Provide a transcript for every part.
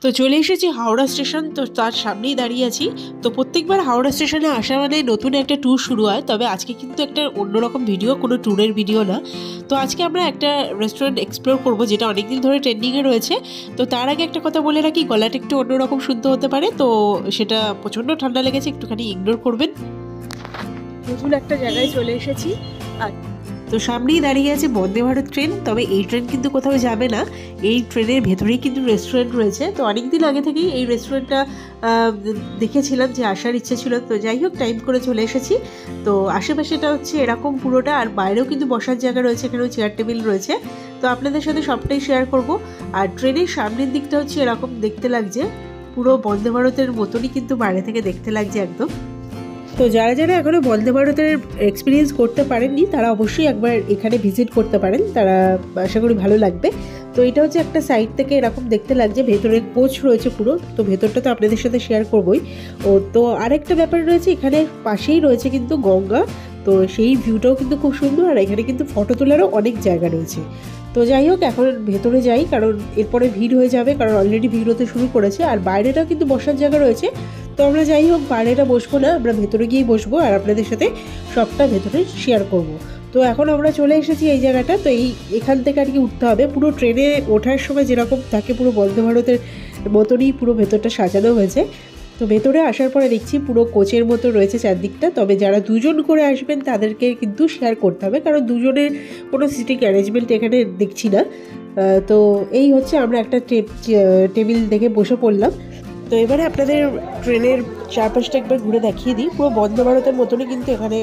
তো চলে এসেছি হাওড়া স্টেশন, তো তার সামনেই দাঁড়িয়ে আছি। তো প্রত্যেকবার হাওড়া স্টেশনে আসা মানে নতুন একটা ট্যুর শুরু হয়, তবে আজকে কিন্তু একটা অন্যরকম ভিডিও, কোনো ট্যুরের ভিডিও না। তো আজকে আমরা একটা রেস্টুরেন্ট এক্সপ্লোর করব যেটা অনেকদিন ধরে ট্রেন্ডিংয়ে রয়েছে। তো তার আগে একটা কথা বলে রাখি, গলাটা একটু অন্যরকম শুনতে হতে পারে, তো সেটা প্রচণ্ড ঠান্ডা লেগেছে, একটুখানি ইগনোর করবেন। নতুন একটা জায়গায় চলে এসেছি। তো সামনেই দাঁড়িয়ে আছে বন্দে ভারত ট্রেন, তবে এই ট্রেন কিন্তু কোথাও যাবে না, এই ট্রেনের ভেতরেই কিন্তু রেস্টুরেন্ট রয়েছে। তো অনেকদিন আগে থেকেই এই রেস্টুরেন্টটা দেখেছিলাম, যে আসার ইচ্ছে ছিল, তো যাই হোক টাইম করে চলে এসেছি। তো আশেপাশেটা হচ্ছে এরকম পুরোটা, আর বাইরেও কিন্তু বসার জায়গা রয়েছে, এখানেও চেয়ার টেবিল রয়েছে। তো আপনাদের সাথে সবটাই শেয়ার করব। আর ট্রেনের সামনের দিকটা হচ্ছে এরকম দেখতে লাগছে, পুরো বন্দে ভারতের মতনই কিন্তু বাইরে থেকে দেখতে লাগছে একদম। তো যারা যারা এখনও বন্দে ভারতের এক্সপিরিয়েন্স করতে পারেননি তারা অবশ্যই একবার এখানে ভিজিট করতে পারেন, তারা আশা করি ভালো লাগবে। তো এটা হচ্ছে একটা সাইড থেকে এরকম দেখতে লাগছে, ভেতরে কোচ রয়েছে পুরো, তো ভেতরটা তো আপনাদের সাথে শেয়ার করবই। তো আরেকটা ব্যাপার রয়েছে, এখানে পাশেই রয়েছে কিন্তু গঙ্গা, তো সেই ভিউটাও কিন্তু খুব সুন্দর, আর এখানে কিন্তু ফটো তোলারও অনেক জায়গা রয়েছে। তো যাই হোক এখন ভেতরে যাই, কারণ এরপরে ভিড় হয়ে যাবে, কারণ অলরেডি ভিড় হতে শুরু করেছে। আর বাইরেটাও কিন্তু বসার জায়গা রয়েছে, তো আমরা যাই হোক বাইরেটা বসবো না, আমরা ভেতরে গিয়েই বসবো আর আপনাদের সাথে সবটা ভেতরে শেয়ার করব। তো এখন আমরা চলে এসেছি এই জায়গাটা, তো এখান থেকে আর কি উঠতে হবে। পুরো ট্রেনে ওঠার সময় যেরকম থাকে পুরো বন্দে ভারতের মতনই পুরো ভেতরটা সাজানো হয়েছে। তো ভেতরে আসার পরে দেখছি পুরো কোচের মতো রয়েছে চারদিকটা, তবে যারা দুজন করে আসবেন তাদেরকে কিন্তু শেয়ার করতে হবে, কারণ দুজনের কোনো সিটিং অ্যারেঞ্জমেন্ট এখানে দেখছি না। তো এই হচ্ছে আমরা একটা টেবিল দেখে বসে পড়লাম। তো এবারে আপনাদের ট্রেনের চারপাশটা একবার ঘুরে দেখিয়ে দিই। পুরো বন্দে ভারতের মতনই কিন্তু এখানে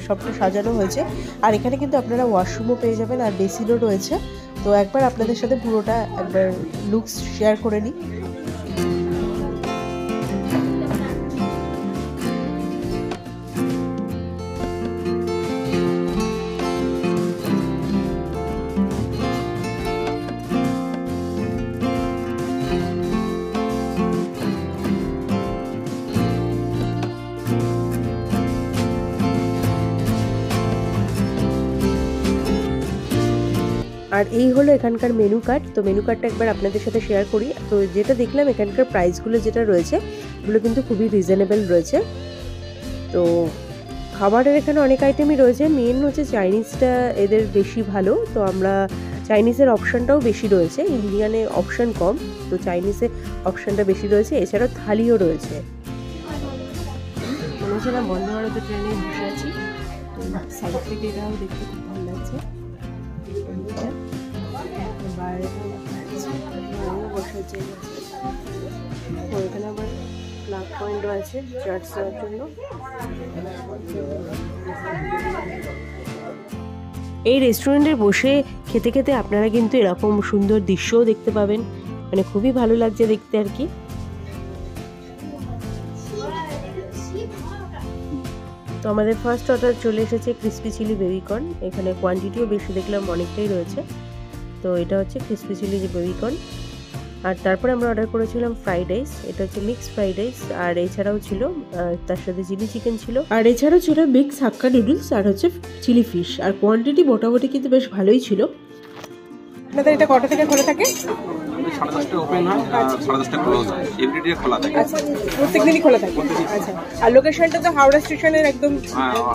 সবটা সাজানো হয়েছে, আর এখানে কিন্তু আপনারা ওয়াশরুমও পেয়ে যাবেন, আর বেসিনও রয়েছে। তো একবার আপনাদের সাথে পুরোটা একবার লুকস শেয়ার করে নিই। আর এই হলো এখানকার মেনু কার্ড। তো মেনু কার্ডটা একবার আপনাদের সাথে শেয়ার করি। তো যেটা দেখলাম এখানকার প্রাইসগুলো যেটা রয়েছে এগুলো কিন্তু খুবই রিজনেবল রয়েছে। তো খাবারের এখানে অনেক আইটেমই রয়েছে, মেন হচ্ছে চাইনিজটা এদের বেশি ভালো। তো আমরা চাইনিজের অপশানটাও বেশি রয়েছে, ইন্ডিয়ানে অপশান কম, তো চাইনিজে অপশানটা বেশি রয়েছে। এছাড়াও থালিও রয়েছে। মনে হচ্ছে না বন্দে ভারতের ট্রেনে বসে আছি, সাইড থেকে এটাও দেখতে খুব ভালো লাগছে। এখানে আবার প্লাগ পয়েন্টও আছে চার্জ দেওয়ার জন্য। এই রেস্টুরেন্টে বসে খেতে খেতে আপনারা কিন্তু এরকম সুন্দর দৃশ্যও দেখতে পাবেন, মানে খুবই ভালো লাগছে দেখতে আর কি। তো আমাদের ফার্স্ট অর্ডার চলে এসেছে ক্রিসপি চিলি বেবিকর্ন। এখানে কোয়ান্টিটিও বেশি দেখলাম, অনেকটাই রয়েছে। তো এটা হচ্ছে ক্রিসপি চিলি যে বেবিকর্ন। আর তারপরে আমরা অর্ডার করেছিলাম ফ্রাইড রাইস, এটা হচ্ছে মিক্স ফ্রাইড রাইস। আর এছাড়াও ছিল তার সাথে চিলি চিকেন ছিল, আর এছাড়াও ছিল মিক্স হাক্কা নুডলস, আর হচ্ছে চিলি ফিশ। আর কোয়ান্টিটি মোটামুটি কিন্তু বেশ ভালোই ছিল। আপনাদের এটা কটা থেকে খোলা থাকে? 10:30 ওপেন হয়, 10:30 ক্লোজ হয়, এভরিডে খোলা থাকে। আচ্ছা, প্রত্যেকদিনই খোলা থাকে। আচ্ছা, আর লোকেশনটা তো হাওড়া স্টেশনের একদম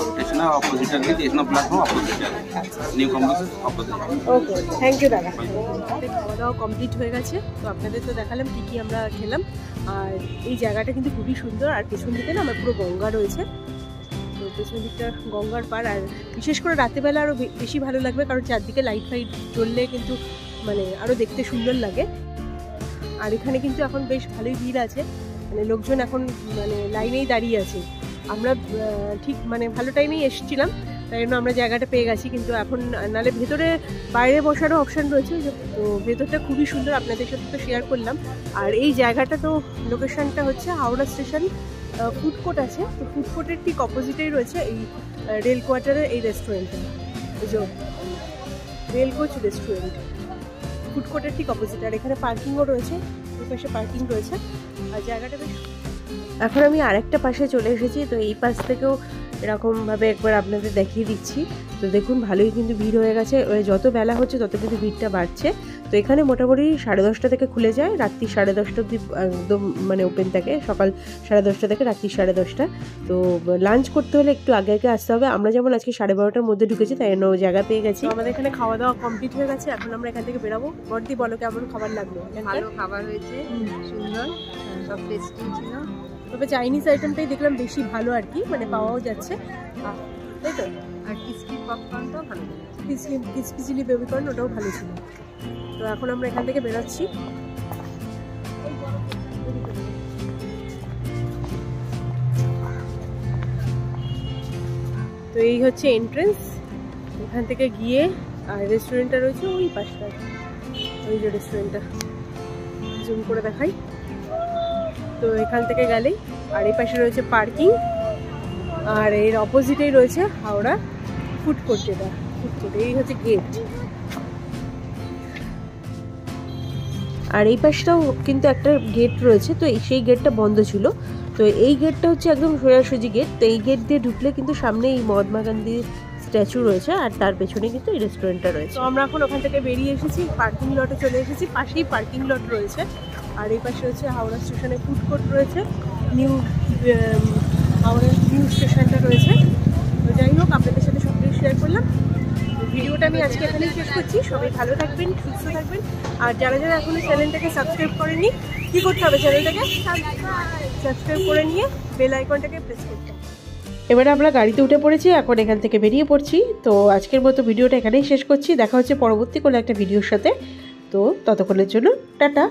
স্টেশনের অপোজিট আর কি, স্টেশন প্ল্যাটফর্ম অপোজিট আর new complex opposite. Okay, thank you দাদা। খাওয়া দাওয়া কমপ্লিট হয়ে গেছে। তো আপনাদের তো দেখালাম কি কি আমরা খেলাম। আর এই জায়গাটা কিন্তু খুবই সুন্দর, আর পেছন দিকে না আমার পুরো গঙ্গা রয়েছে। তো পেছন দিকটা গঙ্গার পার, আর বিশেষ করে রাতেরবেলা আরও বেশি ভালো লাগবে, কারণ চারদিকে লাইট ফাইট জ্বললে কিন্তু মানে আরও দেখতে সুন্দর লাগে। আর এখানে কিন্তু এখন বেশ ভালোই ভিড় আছে, মানে লোকজন এখন মানে লাইনেই দাঁড়িয়ে আছে। আমরা ঠিক মানে ভালো টাইমেই এসেছিলাম, তাই জন্য আমরা জায়গাটা পেয়ে গেছি। কিন্তু এখন নালে ভেতরে বাইরে বসারও অপশান রয়েছে। তো ভেতরটা খুবই সুন্দর, আপনাদের সাথে তো শেয়ার করলাম। আর এই জায়গাটা তো লোকেশানটা হচ্ছে হাওড়া স্টেশন, ফুড কোর্ট আছে। তো ফুড কোর্টের ঠিক অপোজিটেই রয়েছে এই রেল কোয়ার্টারের এই রেস্টুরেন্টটা, এই যে রেল কোচ রেস্টুরেন্ট, ফুড কোর্টের ঠিক অপোজিট। আর এখানে পার্কিংও রয়েছে, দুই পাশে পার্কিং রয়েছে, আর জায়গাটা বেশ। এখন আমি আরেকটা পাশে চলে এসেছি। তো এই পাশ থেকেও এরকমভাবে একবার আপনাদের দেখিয়ে দিচ্ছি। তো দেখুন ভালোই কিন্তু ভিড় হয়ে গেছে, যত বেলা হচ্ছে তত কিন্তু ভিড়টা বাড়ছে। তো এখানে মোটামুটি 10:30 থেকে খুলে যায়, রাত্রি 10:30 অবধি একদম মানে ওপেন থাকে, সকাল 10:30 থেকে রাত্রি 10:30। তো লাঞ্চ করতে হলে একটু আগে আগে আসতে হবে। আমরা যেমন আজকে 12:30টার মধ্যে ঢুকেছি, তাই জন্য জায়গা পেয়ে গেছি। আমাদের এখানে খাওয়া দাওয়া কমপ্লিট হয়ে গেছে, এখন আমরা এখান থেকে বেরাবো। বর্দি বলো কেমন খাবার লাগলো? ভালো খাবার হয়েছে, সুন্দর, সব টেস্টি ছিল। তবে চাইনিজ আইটেমটাই দেখলাম বেশি ভালো আর কি, মানে পাওয়াও যাচ্ছে, তাই তো। আর ক্রিসপি পপকর্নটাও ভালো, ক্রিসপি চিলি বেবিকর্ন ওটাও ভালো ছিল। তো এখন আমরা এখান থেকে বেরোচ্ছি। তো এই হচ্ছে এন্ট্রেন্স, এখান থেকে গিয়ে আর রেস্টুরেন্টটা রয়েছে ওই পাশটা, ওই যে রেস্টুরেন্টটা জুম করে দেখাই। তো এখান থেকে গেলেই আর এই পাশে রয়েছে পার্কিং, আর এর অপোজিটেই রয়েছে হাওড়া ফুড কোর্ট, যেটা ফুড কোর্ট, এই হচ্ছে গেট। আর এই পাশটাও কিন্তু একটা গেট রয়েছে, তো সেই গেটটা বন্ধ ছিল। তো এই গেটটা হচ্ছে একদম সোজাসুজি গেট। তো এই গেট দিয়ে ঢুকলে কিন্তু সামনে এই মহাত্মা গান্ধীর স্ট্যাচু রয়েছে, আর তার পেছনে কিন্তু এই রেস্টুরেন্টটা রয়েছে। তো আমরা এখন ওখান থেকে বেরিয়ে এসেছি, পার্কিং লটে চলে এসেছি, পাশেই পার্কিং লট রয়েছে। আর এই পাশে হচ্ছে হাওড়া স্টেশনে ফুড কোর্ট রয়েছে, হাওড়া নিউ স্টেশনটা রয়েছে। তো যাই হোক, আপনাদের সাথে সব কিছু শেয়ার করলাম। ভিডিওটা আমি আজকে এখানেই শেষ করছি। সবাই ভালো থাকবেন, সুস্থ থাকবেন। আর যারা যারা এখনো চ্যানেলটাকে সাবস্ক্রাইব করেননি, কী করতে হবে? চ্যানেলটাকে সাবস্ক্রাইব করে নিয়ে বেল আইকনটাকে প্রেস করতে হবে। এবারে আমরা গাড়িতে উঠে পড়েছি, এখন এখান থেকে বেরিয়ে পড়ছি। তো আজকের মতো ভিডিওটা এখানেই শেষ করছি। দেখা হচ্ছে পরবর্তী কোনো একটা ভিডিওর সাথে। তো ততক্ষণের জন্য টাটা।